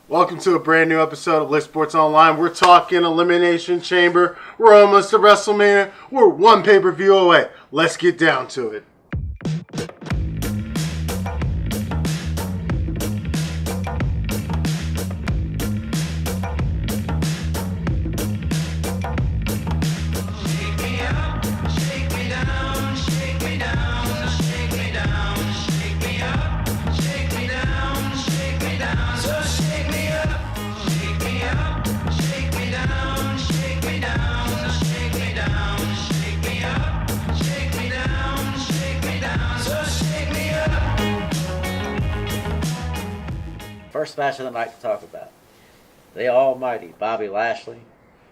Welcome to a brand new episode of Lit Sports Online. We're talking Elimination Chamber. We're almost to WrestleMania. We're one pay-per-view away. Let's get down to it. First match of the night to talk about. The almighty Bobby Lashley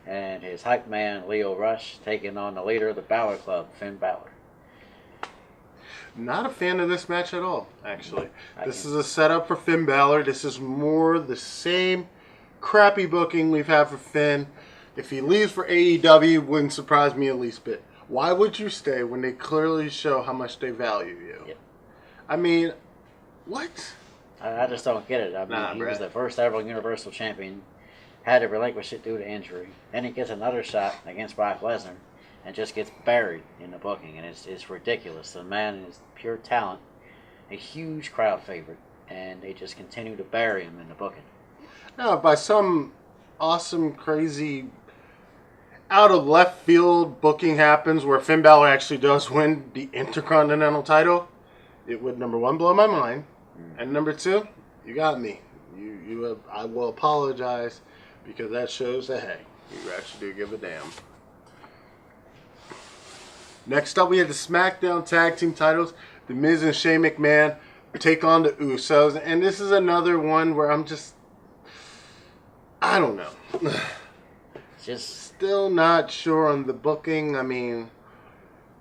and his hype man Lio Rush taking on the leader of the Balor Club, Finn Balor. Not a fan of this match at all, actually. This is a setup for Finn Balor. This is more the same crappy booking we've had for Finn. If he leaves for AEW, wouldn't surprise me at least bit. Why would you stay when they clearly show how much they value you? Yep. I mean, what? I just don't get it. I mean, he was the first ever Universal Champion, had to relinquish it due to injury. Then he gets another shot against Brock Lesnar and just gets buried in the booking. And it's ridiculous. The man is pure talent, a huge crowd favorite, and they just continue to bury him in the booking. Now, by some awesome, crazy, out of left field booking happens where Finn Balor actually does win the Intercontinental title, it would, number one, blow my mind. And number two, you got me. I will apologize because that shows that, hey, you actually do give a damn. Next up, we have the SmackDown Tag Team titles. The Miz and Shane McMahon take on the Usos. And this is another one where I'm just, I don't know. Just still not sure on the booking. I mean,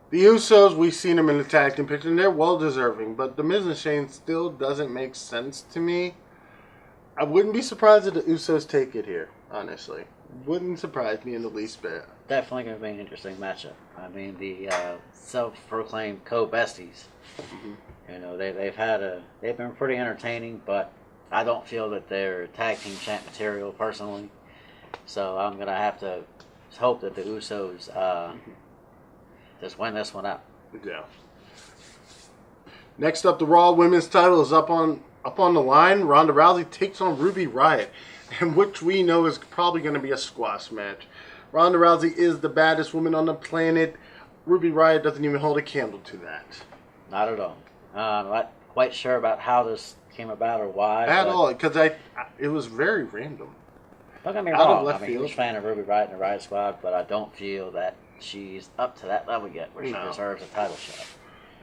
the Usos, we've seen them in the tag team picture, and they're well-deserving. But the Miz and Shane still doesn't make sense to me. I wouldn't be surprised if the Usos take it here, honestly. Wouldn't surprise me in the least bit. definitely going to be an interesting matchup. I mean, the self-proclaimed co-besties, you know, they've been pretty entertaining, but I don't feel that they're tag team champ material personally. So I'm going to have to hope that the Usos just win this one out. Yeah. Next up, the Raw Women's title is up on the line. Ronda Rousey takes on Ruby Riott, and which we know is probably going to be a squash match. Ronda Rousey is the baddest woman on the planet. Ruby Riott doesn't even hold a candle to that. Not at all. I'm not quite sure about how this came about or why. At all, because it was very random. Don't get me wrong. I'm a huge fan of Ruby Riott and the Riott Squad, but I don't feel that she's up to that level yet where she deserves a title shot.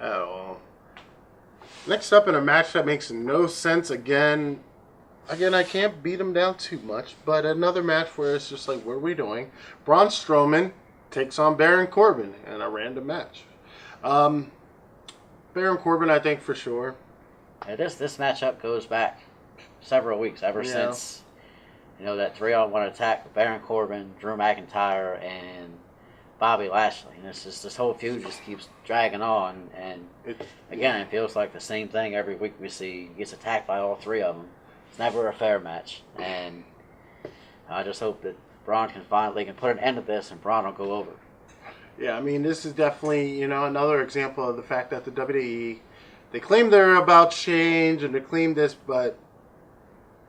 At all. Next up in a match that makes no sense again, I can't beat him down too much, but another match where it's just like, what are we doing? Braun Strowman takes on Baron Corbin in a random match. Baron Corbin, I think, for sure. Yeah, this matchup goes back several weeks, ever since, that 3-on-1 attack with Baron Corbin, Drew McIntyre, and Bobby Lashley. And this whole feud just keeps dragging on, and again, it feels like the same thing every week we see. He gets attacked by all three of them. It's never a fair match, and I just hope that Braun can put an end to this, and Braun will go over. Yeah, I mean, this is definitely, another example of the fact that the WWE, they claim they're about change, and they claim this, but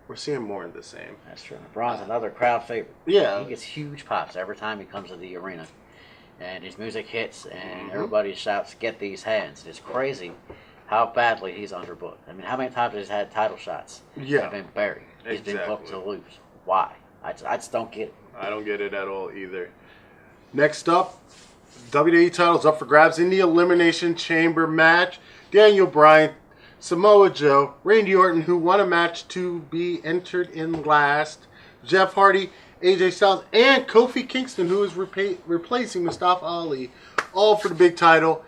we're seeing more of the same. That's true. Braun's another crowd favorite. Yeah. He gets huge pops every time he comes to the arena. And his music hits, and everybody shouts, "Get these hands." It's crazy how badly he's underbooked. I mean, how many times has he had title shots? Yeah. Have been buried. He's been booked to lose. Why? I just don't get it. I don't get it at all either. Next up, WWE titles up for grabs in the Elimination Chamber match. Daniel Bryan, Samoa Joe, Randy Orton, who won a match to be entered in last, Jeff Hardy, AJ Styles, and Kofi Kingston, who is replacing Mustafa Ali, all for the big title.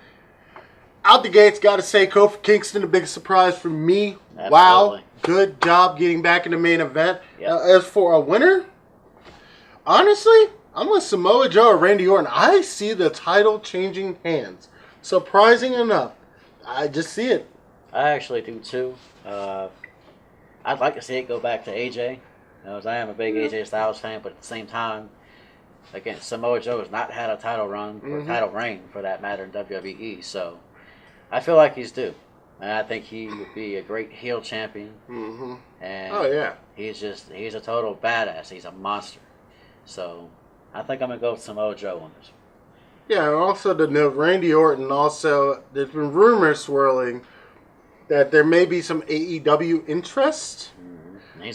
Out the gates, got to say, Kofi Kingston, a big surprise for me. Absolutely. Wow, good job getting back in the main event. Yep. As for a winner, honestly, I'm with Samoa Joe or Randy Orton. I see the title changing hands. Surprising enough, I just see it. I actually do too. I'd like to see it go back to AJ. As I am a big AJ Styles fan, but at the same time, again, Samoa Joe has not had a title run or title reign for that matter in WWE. So I feel like he's due. And I think he would be a great heel champion. And he's a total badass. He's a monster. So I think I'm going to go with Samoa Joe on this. Yeah, and also to note, Randy Orton also, there's been rumors swirling that there may be some AEW interest.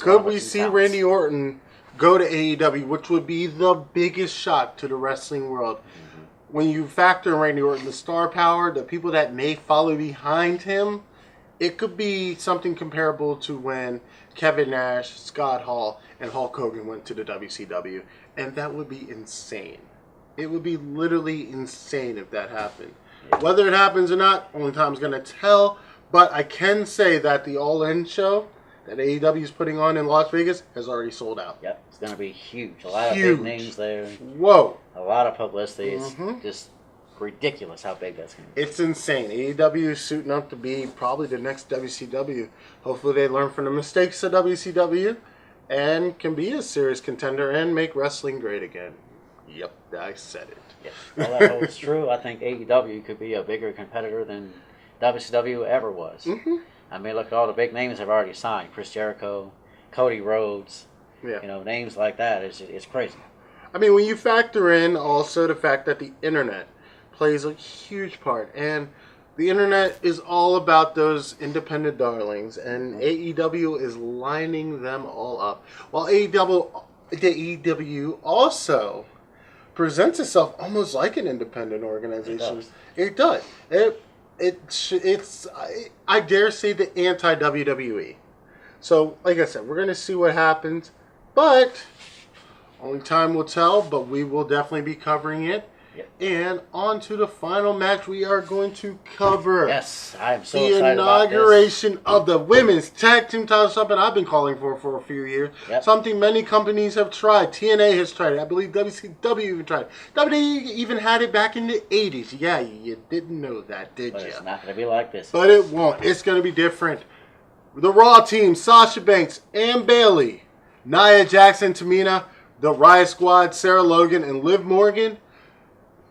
Could we see Randy Orton go to AEW, which would be the biggest shock to the wrestling world? When you factor in Randy Orton, the star power, the people that may follow behind him, it could be something comparable to when Kevin Nash, Scott Hall, and Hulk Hogan went to the WCW. And that would be insane. It would be literally insane if that happened. Whether it happens or not, only time's going to tell. But I can say that the All In show that AEW is putting on in Las Vegas has already sold out. Yep, it's going to be huge. A lot of big names there. Whoa. A lot of publicity. It's just ridiculous how big that's going to be. It's insane. AEW is suiting up to be probably the next WCW. Hopefully they learn from the mistakes of WCW and can be a serious contender and make wrestling great again. Yep, I said it. Yes, well, that holds true. I think AEW could be a bigger competitor than WCW ever was. I mean, look at all the big names they've already signed. Chris Jericho, Cody Rhodes. Yeah. Names like that. It's crazy. I mean, when you factor in also the fact that the internet plays a huge part. And the internet is all about those independent darlings. And AEW is lining them all up. While AEW also presents itself almost like an independent organization. It does. It's I dare say the anti-WWE. So, like I said, we're going to see what happens, but only time will tell, but we will definitely be covering it. Yep. And on to the final match we are going to cover. Yes, I'm so the excited inauguration about this. of the women's tag team title, something I've been calling for a few years. Yep. Something many companies have tried. TNA has tried it. I believe WCW even tried it. WWE even had it back in the 80s. Yeah, you didn't know that, did you? But it's not going to be like this. But it won't. It's going to be different. The Raw team, Sasha Banks and Bayley, Nia Jackson, Tamina, the Riot Squad, Sarah Logan, and Liv Morgan.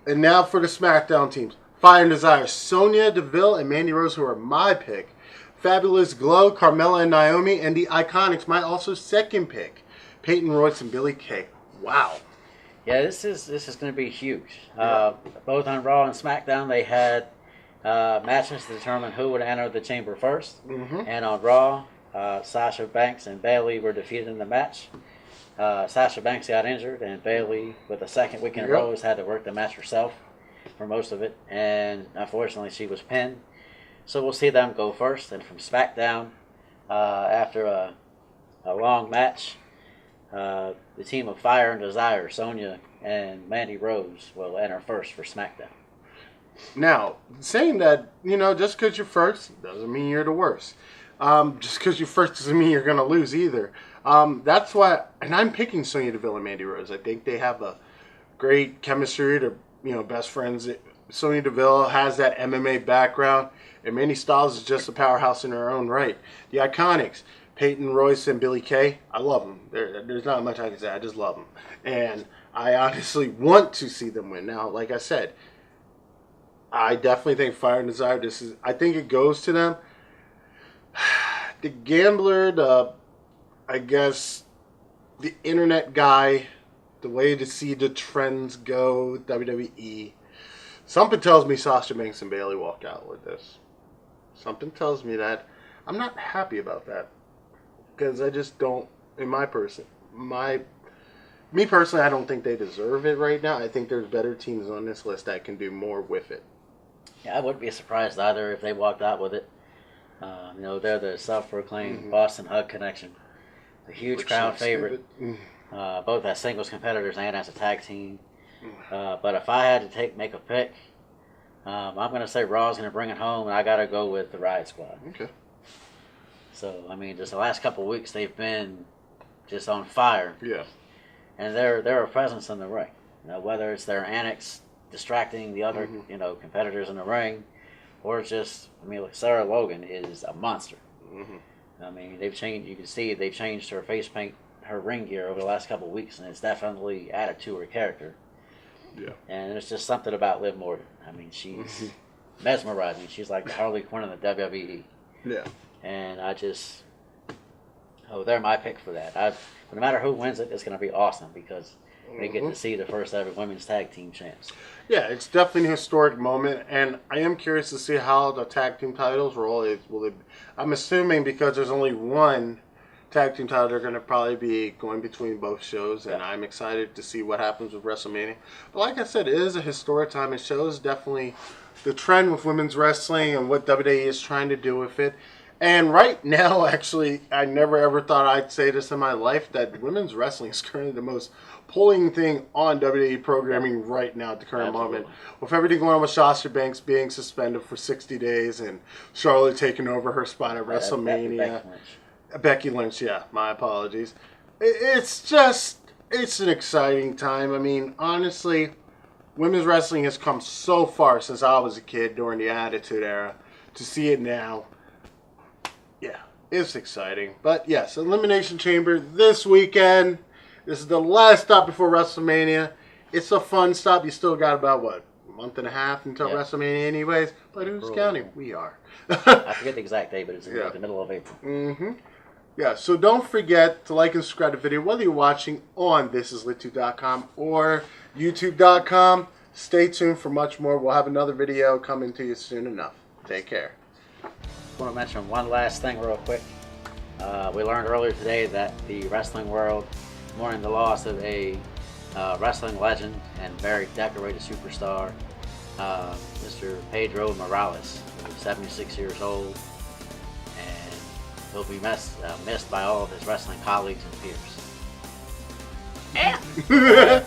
And now for the SmackDown teams. Fire and Desire, Sonya Deville and Mandy Rose, who are my pick. Fabulous Glow, Carmella and Naomi, and the Iconics, my also second pick. Peyton Royce and Billie Kay. Wow. Yeah, this is going to be huge. Both on Raw and SmackDown, they had matches to determine who would enter the chamber first. And on Raw, Sasha Banks and Bayley were defeated in the match. Sasha Banks got injured, and Bayley, with the second week in a row, has had to work the match herself for most of it. And unfortunately, she was pinned. So we'll see them go first. And from SmackDown, after a long match, the team of Fire and Desire, Sonya and Mandy Rose, will enter first for SmackDown. Now, saying that, just because you're first doesn't mean you're the worst. Just because you're first doesn't mean you're going to lose either. That's why, and I'm picking Sonya Deville and Mandy Rose. I think they have a great chemistry. They're, best friends. Sonya Deville has that MMA background, and Mandy Styles is just a powerhouse in her own right. The Iconics, Peyton Royce and Billie Kay, I love them. There's not much I can say. I just love them. And I honestly want to see them win. Now, like I said, I definitely think Fire and Desire, I think it goes to them. The gambler, I guess, the internet guy, the way to see the trends go with WWE. Something tells me Sasha Banks and Bayley walk out with this. Something tells me that. I'm not happy about that. Because I just don't, me personally, I don't think they deserve it right now. I think there's better teams on this list that can do more with it. Yeah, I wouldn't be surprised either if they walked out with it. They're the self-proclaimed Boston Hug Connection. A huge crowd favorite, both as singles competitors and as a tag team. But if I had to make a pick, I'm going to say Raw's going to bring it home, and I got to go with the Riot Squad. Okay. So, just the last couple of weeks, they've been just on fire. Yeah. And they're a presence in the ring. Whether it's their annex distracting the other, competitors in the ring, or just, Sarah Logan is a monster. They've changed. You can see they've changed her face paint her ring gear over the last couple of weeks, and it's definitely added to her character. Yeah. And there's just something about Liv Morgan. I mean, she's mesmerizing. She's like the Harley Quinn in the WWE. Yeah. And they're my pick for that. No matter who wins it, it's going to be awesome because we get to see the first ever women's tag team champs. Yeah, it's definitely a historic moment, and I am curious to see how the tag team titles roll. I'm assuming because there's only one tag team title, they're going to probably be going between both shows, and I'm excited to see what happens with WrestleMania. But like I said, it is a historic time. It shows definitely the trend with women's wrestling and what WWE is trying to do with it. And right now, actually, I never ever thought I'd say this in my life, that women's wrestling is currently the most pulling thing on WWE programming right now at the current moment. With everything going on with Sasha Banks being suspended for 60 days and Charlotte taking over her spot at WrestleMania. Becky Lynch, yeah, my apologies. It's an exciting time. I mean, honestly, women's wrestling has come so far since I was a kid during the Attitude Era. To see it now, yeah, it's exciting. But yes, Elimination Chamber this weekend. This is the last stop before WrestleMania. It's a fun stop. You still got about, a month and a half until WrestleMania anyways. But who's counting? We are. I forget the exact date, but it's in the middle of April. Mm-hmm. Yeah, so don't forget to like and subscribe to the video, whether you're watching on thisislitTube.com or YouTube.com. Stay tuned for much more. We'll have another video coming to you soon enough. Take care. I want to mention one last thing real quick. We learned earlier today that the wrestling world mourning the loss of a wrestling legend and very decorated superstar, Mr. Pedro Morales, who's 76 years old, and he'll be missed by all of his wrestling colleagues and peers. Yeah.